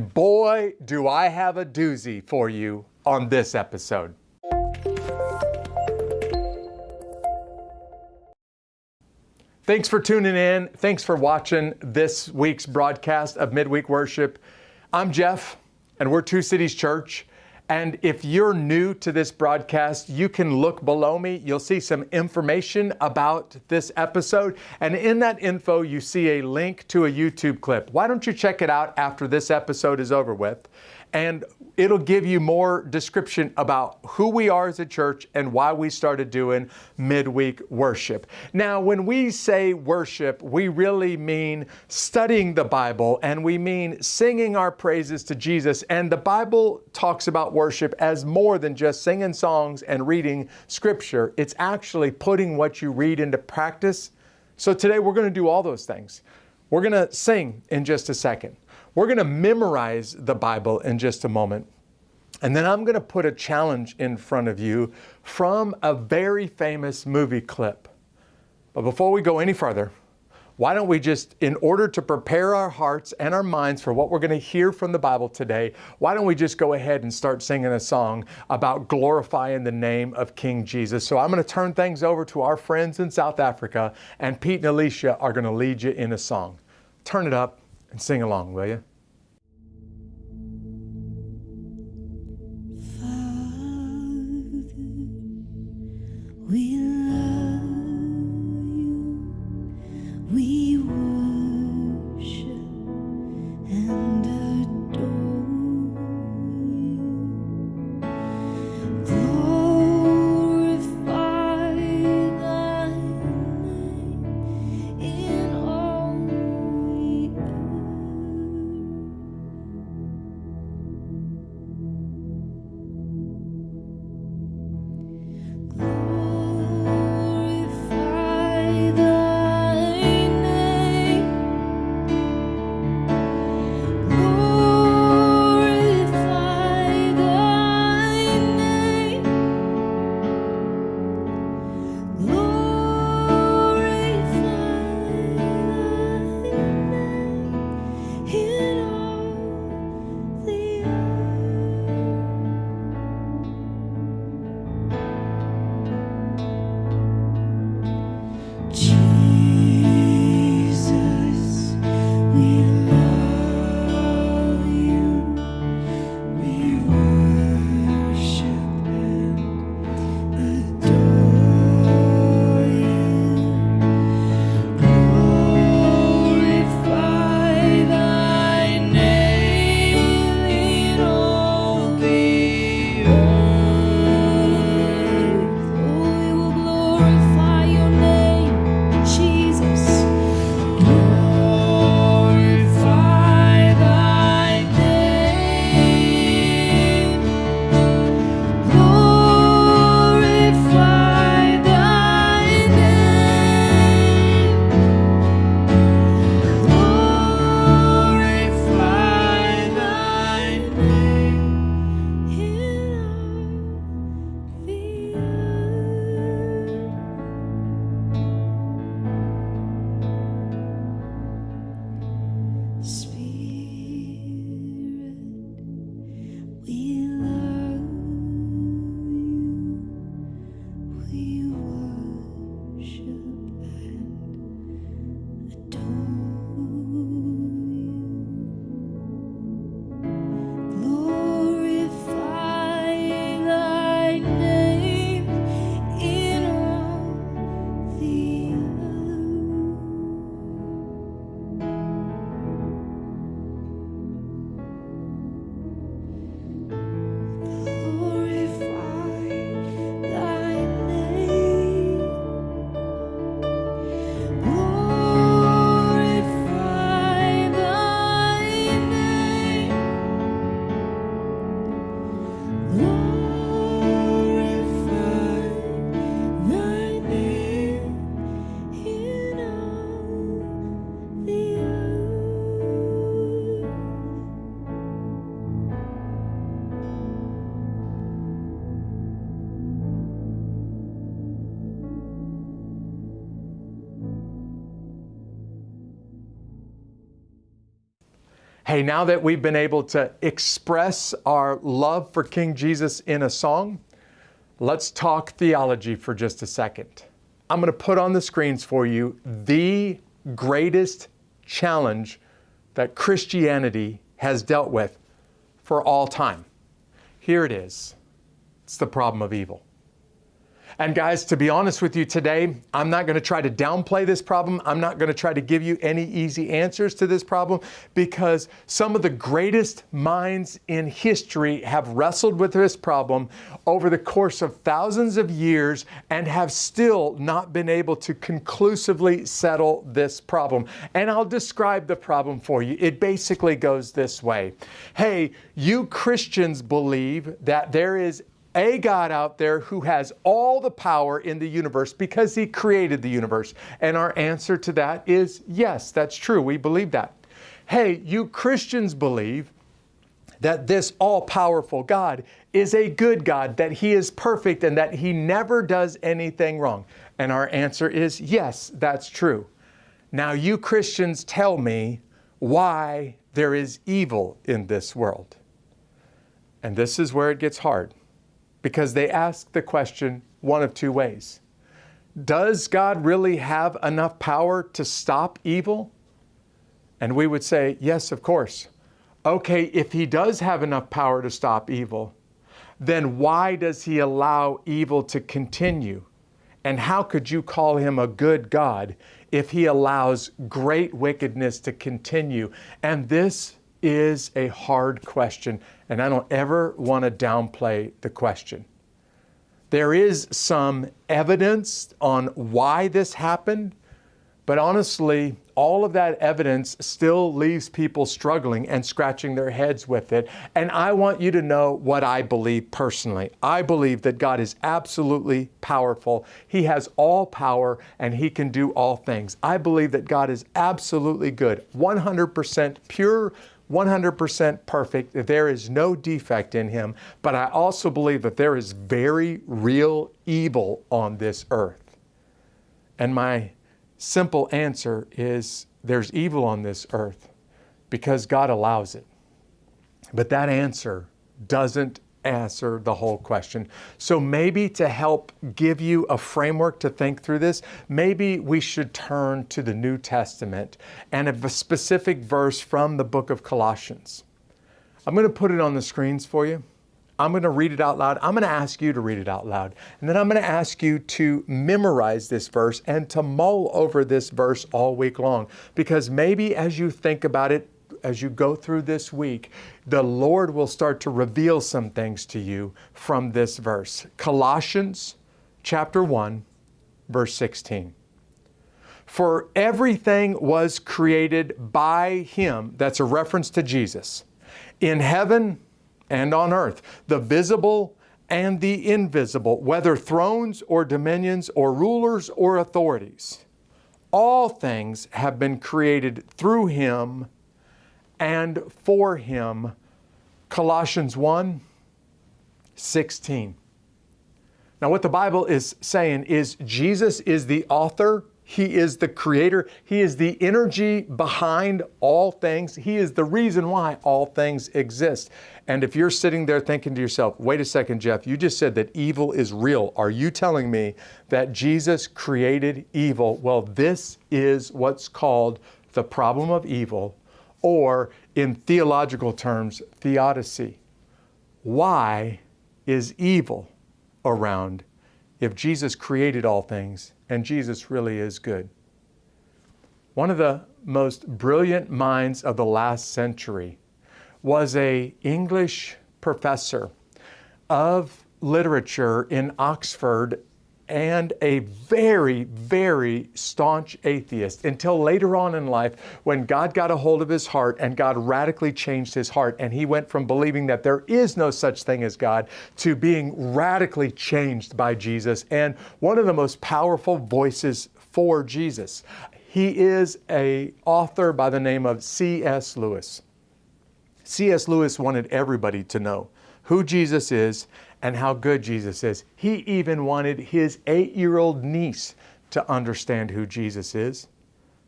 Boy, do I have a doozy for you on this episode. Thanks for tuning in. Thanks for watching this week's broadcast of Midweek Worship. I'm Jeff, and we're Two Cities Church. And if you're new to this broadcast, you can look below me. You'll see some information about this episode. And in that info, you see a link to a YouTube clip. Why don't you check it out after this episode is over with? And it'll give you more description about who we are as a church and why we started doing midweek worship. Now, when we say worship, we really mean studying the Bible, and we mean singing our praises to Jesus. And the Bible talks about worship as more than just singing songs and reading scripture. It's actually putting what you read into practice. So today we're going to do all those things. We're going to sing in just a second. We're going to memorize the Bible in just a moment. And then I'm going to put a challenge in front of you from a very famous movie clip. But before we go any further, why don't we just, in order to prepare our hearts and our minds for what we're going to hear from the Bible today, why don't we just go ahead and start singing a song about glorifying the name of King Jesus? So I'm going to turn things over to our friends in South Africa, and Pete and Alicia are going to lead you in a song. Turn it up and sing along, will you? We love you, we worship and adore you. Glorify thy name in all the earth. Hey, now that we've been able to express our love for King Jesus in a song, let's talk theology for just a second. I'm going to put on the screens for you the greatest challenge that Christianity has dealt with for all time. Here it is. It's the problem of evil. And guys, to be honest with you today, I'm not going to try to downplay this problem. I'm not going to try to give you any easy answers to this problem, because some of the greatest minds in history have wrestled with this problem over the course of thousands of years and have still not been able to conclusively settle this problem. And I'll describe the problem for you. It basically goes this way. Hey, you Christians believe that there is a God out there who has all the power in the universe because He created the universe. And our answer to that is yes, that's true. We believe that. Hey, you Christians believe that this all-powerful God is a good God, that He is perfect and that He never does anything wrong. And our answer is yes, that's true. Now you Christians tell me why there is evil in this world. And this is where it gets hard, because they ask the question one of two ways. Does God really have enough power to stop evil? And we would say, yes, of course. Okay, if He does have enough power to stop evil, then why does He allow evil to continue? And how could you call Him a good God if He allows great wickedness to continue? And this is a hard question, and I don't ever want to downplay the question. There is some evidence on why this happened, but honestly, all of that evidence still leaves people struggling and scratching their heads with it. And I want you to know what I believe personally. I believe that God is absolutely powerful. He has all power and He can do all things. I believe that God is absolutely good, 100% pure, 100% perfect. There is no defect in Him. But I also believe that there is very real evil on this earth. And my simple answer is there's evil on this earth because God allows it. But that answer doesn't answer the whole question. So maybe to help give you a framework to think through this, maybe we should turn to the New Testament and a specific verse from the book of Colossians. I'm going to put it on the screens for you. I'm going to read it out loud. I'm going to ask you to read it out loud. And then I'm going to ask you to memorize this verse and to mull over this verse all week long. Because maybe as you think about it, as you go through this week, the Lord will start to reveal some things to you from this verse. Colossians chapter 1, verse 16. For everything was created by Him, that's a reference to Jesus, in heaven and on earth, the visible and the invisible, whether thrones or dominions or rulers or authorities. All things have been created through Him and for Him. Colossians 1, 16. Now what the Bible is saying is Jesus is the author. He is the creator. He is the energy behind all things. He is the reason why all things exist. And if you're sitting there thinking to yourself, wait a second, Jeff, you just said that evil is real. Are you telling me that Jesus created evil? Well, this is what's called the problem of evil, or in theological terms, theodicy. Why is evil around if Jesus created all things and Jesus really is good? One of the most brilliant minds of the last century was an English professor of literature in Oxford and a very, very staunch atheist until later on in life when God got a hold of his heart and God radically changed his heart. And he went from believing that there is no such thing as God to being radically changed by Jesus and one of the most powerful voices for Jesus. He is an author by the name of C.S. Lewis. C.S. Lewis wanted everybody to know who Jesus is and how good Jesus is. He even wanted his 8-year-old niece to understand who Jesus is.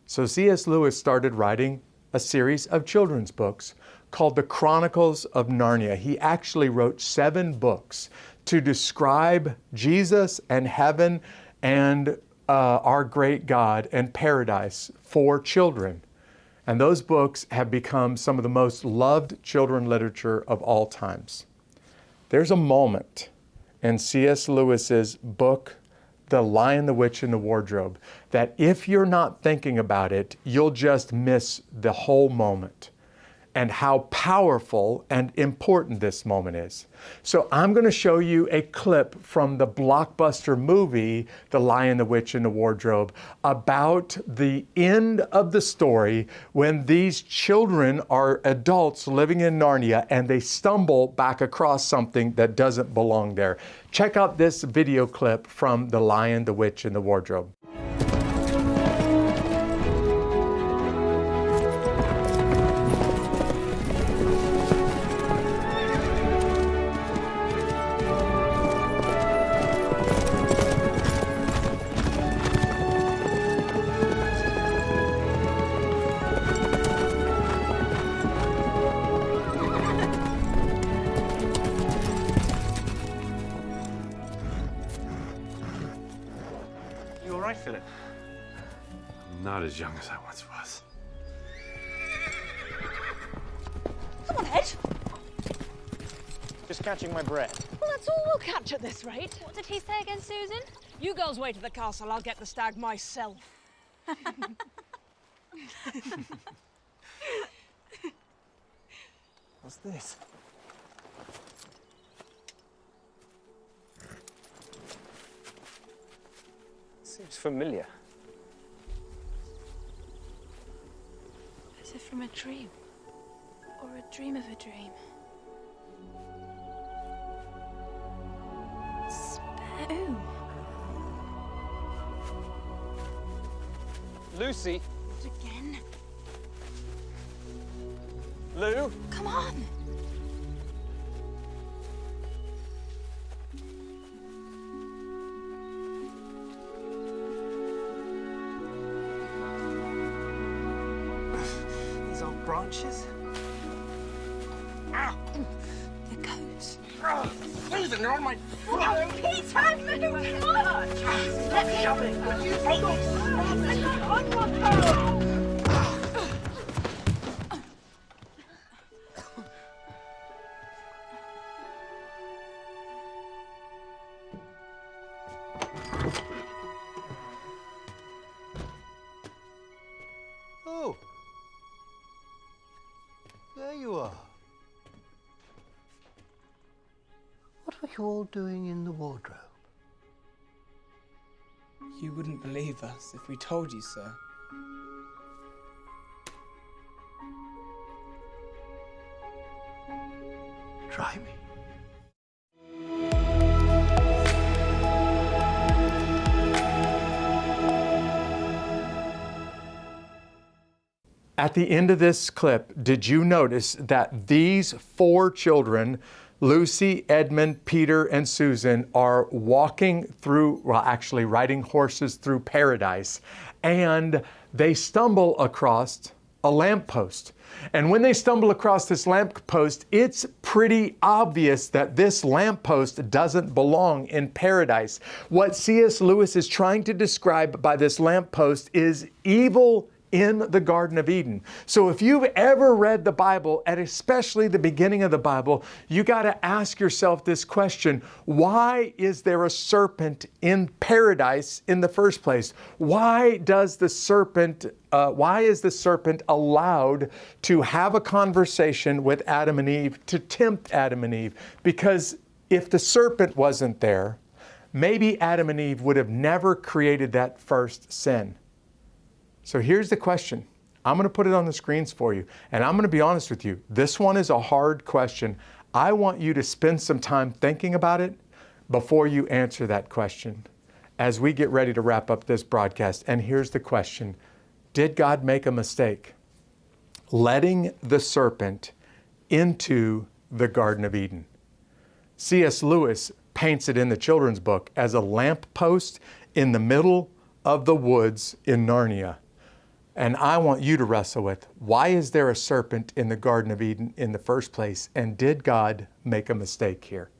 So C.S. Lewis started writing a series of children's books called The Chronicles of Narnia. He actually wrote 7 books to describe Jesus and heaven and our great God and paradise for children. And those books have become some of the most loved children literature of all times. There's a moment in C.S. Lewis's book, The Lion, the Witch, and the Wardrobe, that if you're not thinking about it, you'll just miss the whole moment and how powerful and important this moment is. So I'm going to show you a clip from the blockbuster movie, The Lion, the Witch, and the Wardrobe, about the end of the story when these children are adults living in Narnia and they stumble back across something that doesn't belong there. Check out this video clip from The Lion, the Witch, and the Wardrobe. Philip? I'm not as young as I once was. Come on, Ed. Just catching my breath. Well, that's all we'll catch at this rate. What did he say again, Susan? You girls wait at the castle. I'll get the stag myself. What's this? Seems familiar. Is it from a dream? Or a dream of a dream? Spare. Lucy? Not again. Lou? Come on. These old branches? The goats. Susan, you're on my... Peter, move! Come on! Let me have it. Will you Oh, there you are. What were you all doing in the wardrobe? You wouldn't believe us if we told you so. Try me. At the end of this clip, did you notice that these 4 children, Lucy, Edmund, Peter, and Susan, are walking through, well, actually riding horses through paradise, and they stumble across a lamppost. And when they stumble across this lamppost, it's pretty obvious that this lamppost doesn't belong in paradise. What C.S. Lewis is trying to describe by this lamppost is evil in the Garden of Eden. So if you've ever read the Bible, and especially the beginning of the Bible, you got to ask yourself this question: why is there a serpent in paradise in the first place? Why is the serpent allowed to have a conversation with Adam and Eve, to tempt Adam and Eve? Because if the serpent wasn't there, maybe Adam and Eve would have never created that first sin. So here's the question. I'm going to put it on the screens for you, and I'm going to be honest with you. This one is a hard question. I want you to spend some time thinking about it before you answer that question as we get ready to wrap up this broadcast. And here's the question: did God make a mistake letting the serpent into the Garden of Eden? C.S. Lewis paints it in the children's book as a lamppost in the middle of the woods in Narnia. And I want you to wrestle with, why is there a serpent in the Garden of Eden in the first place? And did God make a mistake here?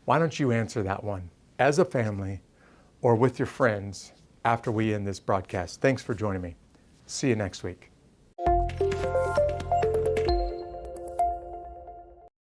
Why don't you answer that one as a family or with your friends after we end this broadcast? Thanks for joining me. See you next week.